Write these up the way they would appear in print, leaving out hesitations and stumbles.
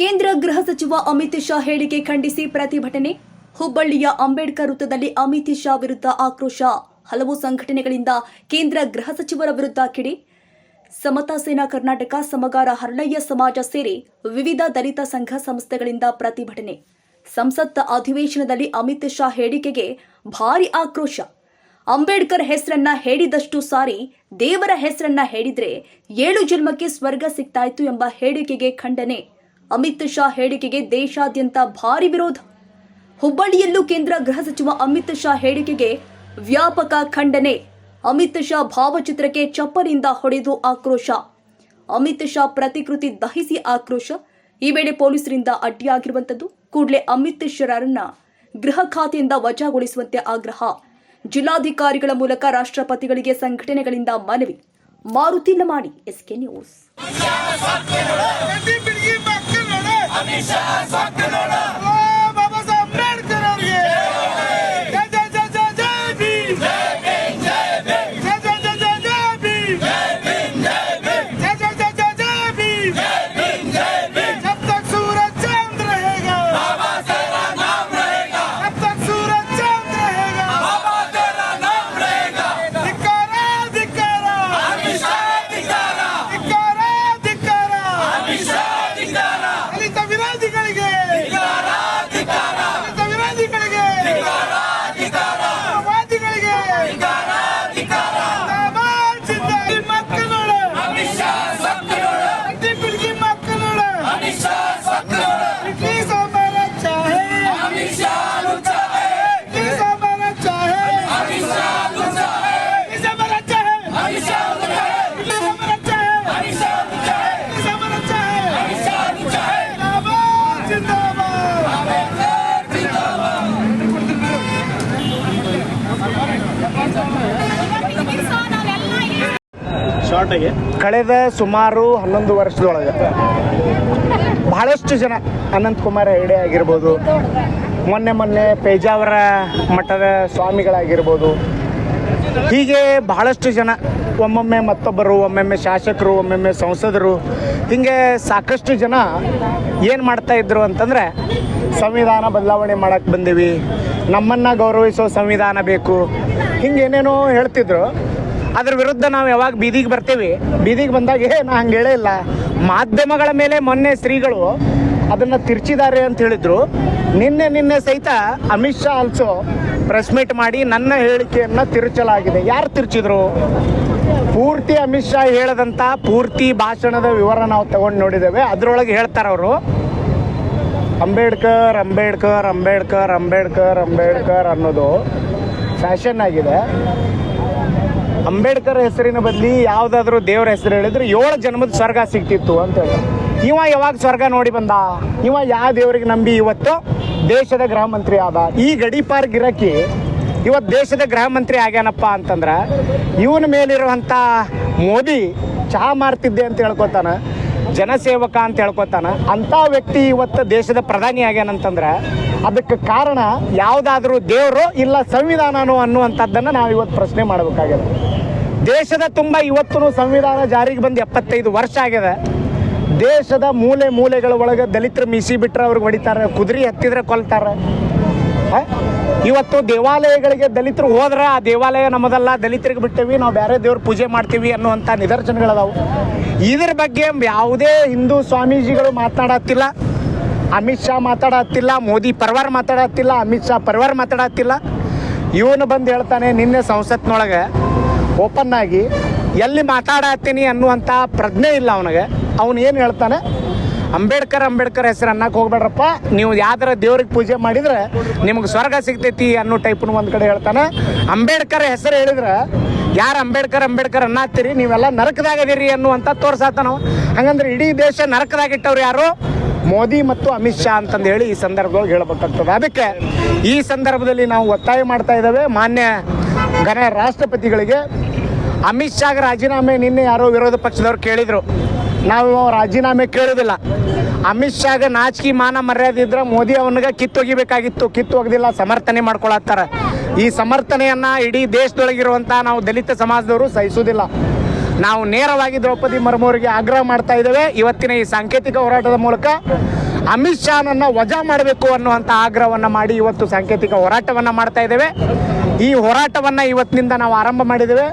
ಕೇಂದ್ರ ಗೃಹ ಸಚಿವ ಅಮಿತ್ ಶಾ ಹೇಳಿಕೆ ಖಂಡಿಸಿ ಪ್ರತಿಭಟನೆ. ಹುಬ್ಬಳ್ಳಿಯ ಅಂಬೇಡ್ಕರ್ ವೃತ್ತದಲ್ಲಿ ಅಮಿತ್ ಶಾ ವಿರುದ್ಧ ಆಕ್ರೋಶ. ಹಲವು ಸಂಘಟನೆಗಳಿಂದ ಕೇಂದ್ರ ಗೃಹ ಸಚಿವರ ವಿರುದ್ಧ ಕಿಡಿ. ಸಮತಾ ಸೇನಾ ಕರ್ನಾಟಕ, ಸಮಗಾರ ಹರಳಯ್ಯ ಸಮಾಜ ಸೇರಿ ವಿವಿಧ ದಲಿತ ಸಂಘ ಸಂಸ್ಥೆಗಳಿಂದ ಪ್ರತಿಭಟನೆ. ಸಂಸತ್ ಅಧಿವೇಶನದಲ್ಲಿ ಅಮಿತ್ ಶಾ ಹೇಳಿಕೆಗೆ ಭಾರಿ ಆಕ್ರೋಶ. ಅಂಬೇಡ್ಕರ್ ಹೆಸರನ್ನ ಹೇಳಿದಷ್ಟು ಸಾರಿ ದೇವರ ಹೆಸರನ್ನ ಹೇಳಿದ್ರೆ 7 ಜನ್ಮಕ್ಕೆ ಸ್ವರ್ಗ ಸಿಗ್ತಾಯಿತ್ತು ಎಂಬ ಹೇಳಿಕೆಗೆ ಖಂಡನೆ. ಅಮಿತ್ ಶಾ ಹೇಳಿಕೆಗೆ ದೇಶಾದ್ಯಂತ ಭಾರಿ ವಿರೋಧ. ಹುಬ್ಬಳ್ಳಿಯಲ್ಲೂ ಕೇಂದ್ರ ಗೃಹ ಸಚಿವ ಅಮಿತ್ ಶಾ ಹೇಳಿಕೆಗೆ ವ್ಯಾಪಕ ಖಂಡನೆ. ಅಮಿತ್ ಶಾ ಭಾವಚಿತ್ರಕ್ಕೆ ಚಪ್ಪಲಿಯಿಂದ ಹೊಡೆದು ಆಕ್ರೋಶ. ಅಮಿತ್ ಶಾ ಪ್ರತಿಕೃತಿ ದಹಿಸಿ ಆಕ್ರೋಶ. ಈ ವೇಳೆ ಪೊಲೀಸರಿಂದ ಅಡ್ಡಿಯಾಗಿರುವಂತದ್ದು. ಕೂಡಲೇ ಅಮಿತ್ ಶಾರನ್ನ ಗೃಹ ಖಾತೆಯಿಂದ ವಜಾಗೊಳಿಸುವಂತೆ ಆಗ್ರಹ. ಜಿಲ್ಲಾಧಿಕಾರಿಗಳ ಮೂಲಕ ರಾಷ್ಟ್ರಪತಿಗಳಿಗೆ ಸಂಘಟನೆಗಳಿಂದ ಮನವಿ. Maruti Lamani, SK news. ಕಳೆದ ಸುಮಾರು 11 ವರ್ಷದೊಳಗೆ ಬಹಳಷ್ಟು ಜನ, ಅನಂತಕುಮಾರ್ ಹೆಗಡೆ ಆಗಿರ್ಬೋದು, ಮೊನ್ನೆ ಪೇಜಾವರ ಮಠದ ಸ್ವಾಮಿಗಳಾಗಿರ್ಬೋದು, ಹೀಗೆ ಬಹಳಷ್ಟು ಜನ, ಒಮ್ಮೊಮ್ಮೆ ಮತ್ತೊಬ್ಬರು, ಒಮ್ಮೊಮ್ಮೆ ಶಾಸಕರು, ಒಮ್ಮೊಮ್ಮೆ ಸಂಸದರು, ಹೀಗೆ ಸಾಕಷ್ಟು ಜನ ಏನು ಮಾಡ್ತಾಯಿದ್ರು ಅಂತಂದರೆ, ಸಂವಿಧಾನ ಬದಲಾವಣೆ ಮಾಡೋಕ್ಕೆ ಬಂದೀವಿ, ನಮ್ಮನ್ನು ಗೌರವಿಸೋ ಸಂವಿಧಾನ ಬೇಕು, ಹಿಂಗೇನೇನೋ ಹೇಳ್ತಿದ್ರು. ಅದ್ರ ವಿರುದ್ಧ ನಾವು ಯಾವಾಗ ಬೀದಿಗೆ ಬರ್ತೀವಿ, ಬೀದಿಗೆ ಬಂದಾಗ ನಾ ಹಂಗೆ ಹೇಳೇ ಇಲ್ಲ. ಮಾಧ್ಯಮಗಳ ಮೇಲೆ ಮೊನ್ನೆ ಶ್ರೀಗಳು ಅದನ್ನು ತಿರ್ಚಿದ್ದಾರೆ ಅಂತ ಹೇಳಿದರು. ನಿನ್ನೆ ಸಹಿತ Amit Shah also press meet ಮಾಡಿ ನನ್ನ ಹೇಳಿಕೆಯನ್ನು ತಿರುಚಲಾಗಿದೆ. ಯಾರು ತಿರ್ಚಿದ್ರು? ಪೂರ್ತಿ ಅಮಿತ್ ಶಾ ಹೇಳದಂಥ ಪೂರ್ತಿ ಭಾಷಣದ ವಿವರ ನಾವು ತಗೊಂಡು ನೋಡಿದ್ದೇವೆ. ಅದರೊಳಗೆ ಹೇಳ್ತಾರೆ ಅವರು, ಅಂಬೇಡ್ಕರ್ ಅಂಬೇಡ್ಕರ್ ಅಂಬೇಡ್ಕರ್ ಅಂಬೇಡ್ಕರ್ ಅಂಬೇಡ್ಕರ್ ಅನ್ನೋದು ಫ್ಯಾಷನ್ ಆಗಿದೆ. ಅಂಬೇಡ್ಕರ್ ಹೆಸರಿನ ಬದಲಿ ಯಾವುದಾದ್ರೂ ದೇವರ ಹೆಸರು ಹೇಳಿದ್ರೆ 7 ಜನ್ಮದ ಸ್ವರ್ಗ ಸಿಗ್ತಿತ್ತು ಅಂತೇಳಿ. ಇವ ಯಾವಾಗ ಸ್ವರ್ಗ ನೋಡಿ ಬಂದ? ಇವ ಯಾವ ದೇವರಿಗೆ ನಂಬಿ ಇವತ್ತು ದೇಶದ ಗೃಹ ಮಂತ್ರಿ ಆದ? ಈ ಗಡೀಪಾರ್ ಗಿರಕಿ ಇವತ್ತು ದೇಶದ ಗೃಹ ಮಂತ್ರಿ ಆಗ್ಯಾನಪ್ಪ ಅಂತಂದ್ರೆ, ಇವನ ಮೇಲಿರುವಂಥ ಮೋದಿ ಚಹಾ ಮಾರ್ತಿದ್ದೆ ಅಂತ ಹೇಳ್ಕೊತಾನ, ಜನಸೇವಕ ಅಂತ ಹೇಳ್ಕೊತಾನ. ಅಂಥ ವ್ಯಕ್ತಿ ಇವತ್ತು ದೇಶದ ಪ್ರಧಾನಿ ಆಗ್ಯಾನಂತಂದ್ರೆ ಅದಕ್ಕೆ ಕಾರಣ ಯಾವುದಾದ್ರೂ ದೇವರು ಇಲ್ಲ ಸಂವಿಧಾನನೋ ಅನ್ನುವಂಥದ್ದನ್ನು ನಾವು ಇವತ್ತು ಪ್ರಶ್ನೆ ಮಾಡಬೇಕಾಗಿದೆ. ದೇಶದ ತುಂಬ ಇವತ್ತು ಸಂವಿಧಾನ ಜಾರಿಗೆ ಬಂದು 75 ವರ್ಷ ಆಗಿದೆ. ದೇಶದ ಮೂಲೆಗಳ ಒಳಗೆ ದಲಿತರು ಮೀಸಿ ಬಿಟ್ಟರೆ ಅವ್ರಿಗೆ ಹೊಡಿತಾರೆ, ಕುದುರೆ ಹತ್ತಿದ್ರೆ ಕೊಲ್ತಾರೆ. ಇವತ್ತು ದೇವಾಲಯಗಳಿಗೆ ದಲಿತರು ಹೋದ್ರೆ ಆ ದೇವಾಲಯ ನಮ್ಮದಲ್ಲ, ದಲಿತರಿಗೆ ಬಿಟ್ಟೇವಿ, ನಾವು ಬೇರೆ ದೇವ್ರ ಪೂಜೆ ಮಾಡ್ತೀವಿ ಅನ್ನುವಂಥ ನಿದರ್ಶನಗಳದಾವು. ಇದ್ರ ಬಗ್ಗೆ ಯಾವುದೇ ಹಿಂದೂ ಸ್ವಾಮೀಜಿಗಳು ಮಾತನಾಡತ್ತಿಲ್ಲ, ಅಮಿತ್ ಶಾ ಮಾತಾಡತ್ತಿಲ್ಲ, ಮೋದಿ ಪರಿವಾರ ಮಾತಾಡತ್ತಿಲ್ಲ, ಅಮಿತ್ ಶಾ ಪರಿವಾರ ಮಾತಾಡತ್ತಿಲ್ಲ. ಇವನು ಬಂದು ಹೇಳ್ತಾನೆ ನಿನ್ನೆ ಸಂಸತ್ನೊಳಗೆ ಓಪನ್ ಆಗಿ, ಎಲ್ಲಿ ಮಾತಾಡತ್ತೀನಿ ಅನ್ನುವಂಥ ಪ್ರಜ್ಞೆ ಇಲ್ಲ ಅವನಿಗೆ. ಅವನು ಏನು ಹೇಳ್ತಾನೆ, ಅಂಬೇಡ್ಕರ್ ಹೆಸರು ಅನ್ನಕ್ಕೆ ಹೋಗ್ಬೇಡ್ರಪ್ಪ, ನೀವು ಯಾವ್ದಾರ ದೇವ್ರಿಗೆ ಪೂಜೆ ಮಾಡಿದರೆ ನಿಮ್ಗೆ ಸ್ವರ್ಗ ಸಿಗ್ತೈತಿ ಅನ್ನೋ ಟೈಪ್ನು ಒಂದು ಕಡೆ ಹೇಳ್ತಾನೆ. ಅಂಬೇಡ್ಕರ್ ಹೆಸರು ಹೇಳಿದ್ರೆ ಯಾರು ಅಂಬೇಡ್ಕರ್ ಅನ್ನತ್ತೀರಿ, ನೀವೆಲ್ಲ ನರಕದಾಗದಿರಿ ಅನ್ನುವಂಥ ತೋರ್ಸಾತಾನವ. ಹಂಗಂದ್ರೆ ಇಡೀ ದೇಶ ನರಕದಾಗಿಟ್ಟವ್ರು ಯಾರು? ಮೋದಿ ಮತ್ತು ಅಮಿತ್ ಶಾ ಅಂತಂದು ಹೇಳಿ ಈ ಸಂದರ್ಭದೊಳಗೆ ಹೇಳಬೇಕಾಗ್ತದೆ. ಅದಕ್ಕೆ ಈ ಸಂದರ್ಭದಲ್ಲಿ ನಾವು ಒತ್ತಾಯ ಮಾಡ್ತಾ ಇದ್ದೇವೆ ಮಾನ್ಯ ಗಣ್ಯ ರಾಷ್ಟ್ರಪತಿಗಳಿಗೆ. ಅಮಿತ್ ಶಾಗೆ ರಾಜೀನಾಮೆ ನಿನ್ನೆ ಯಾರೋ ವಿರೋಧ ಪಕ್ಷದವ್ರು ಕೇಳಿದರು. ನಾವು ರಾಜೀನಾಮೆ ಕೇಳೋದಿಲ್ಲ. ಅಮಿತ್ ಶಾಗೆ ನಾಚಿಕೆ ಮಾನ ಮರ್ಯಾದೆ ಇದ್ರೆ ಮೋದಿ ಅವನಿಗೆ ಕಿತ್ತೊಗಿಬೇಕಾಗಿತ್ತು, ಕಿತ್ತೊಗ್ದಿಲ್ಲ, ಸಮರ್ಥನೆ ಮಾಡ್ಕೊಳತ್ತಾರೆ. ಈ ಸಮರ್ಥನೆಯನ್ನು ಇಡೀ ದೇಶದೊಳಗಿರುವಂಥ ನಾವು ದಲಿತ ಸಮಾಜದವರು ಸಹಿಸೋದಿಲ್ಲ. ನಾವು ನೇರವಾಗಿ ದ್ರೌಪದಿ ಮುರ್ಮು ಅವರಿಗೆ ಆಗ್ರಹ ಮಾಡ್ತಾ ಇದ್ದೇವೆ. ಇವತ್ತಿನ ಈ ಸಾಂಕೇತಿಕ ಹೋರಾಟದ ಮೂಲಕ ಅಮಿತ್ ಶಾನನ್ನು ವಜಾ ಮಾಡಬೇಕು ಅನ್ನುವಂಥ ಆಗ್ರಹವನ್ನು ಮಾಡಿ ಇವತ್ತು ಸಾಂಕೇತಿಕ ಹೋರಾಟವನ್ನು ಮಾಡ್ತಾ ಇದ್ದೇವೆ. ಈ ಹೋರಾಟವನ್ನು ಇವತ್ತಿನಿಂದ ನಾವು ಆರಂಭ ಮಾಡಿದ್ದೇವೆ.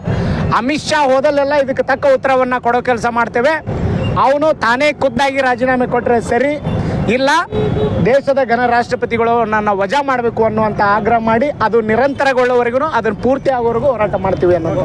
ಅಮಿತ್ ಶಾ ಹೋದಲ್ಲೆಲ್ಲ ಇದಕ್ಕೆ ತಕ್ಕ ಉತ್ತರವನ್ನು ಕೊಡೋ ಕೆಲಸ ಮಾಡ್ತೇವೆ. ಅವನು ತಾನೇ ಖುದ್ದಾಗಿ ರಾಜೀನಾಮೆ ಕೊಟ್ಟರೆ ಸರಿ, ಇಲ್ಲ ದೇಶದ ಗಣರಾಷ್ಟ್ರಪತಿಗಳು ನನ್ನ ವಜಾ ಮಾಡಬೇಕು ಅನ್ನುವಂಥ ಆಗ್ರಹ ಮಾಡಿ ಅದು ನಿರಂತರಗೊಳ್ಳುವವರೆಗೂ ಅದನ್ನು ಪೂರ್ತಿ ಆಗೋವರೆಗೂ ಹೋರಾಟ ಮಾಡ್ತೀವಿ ಅನ್ನೋದು.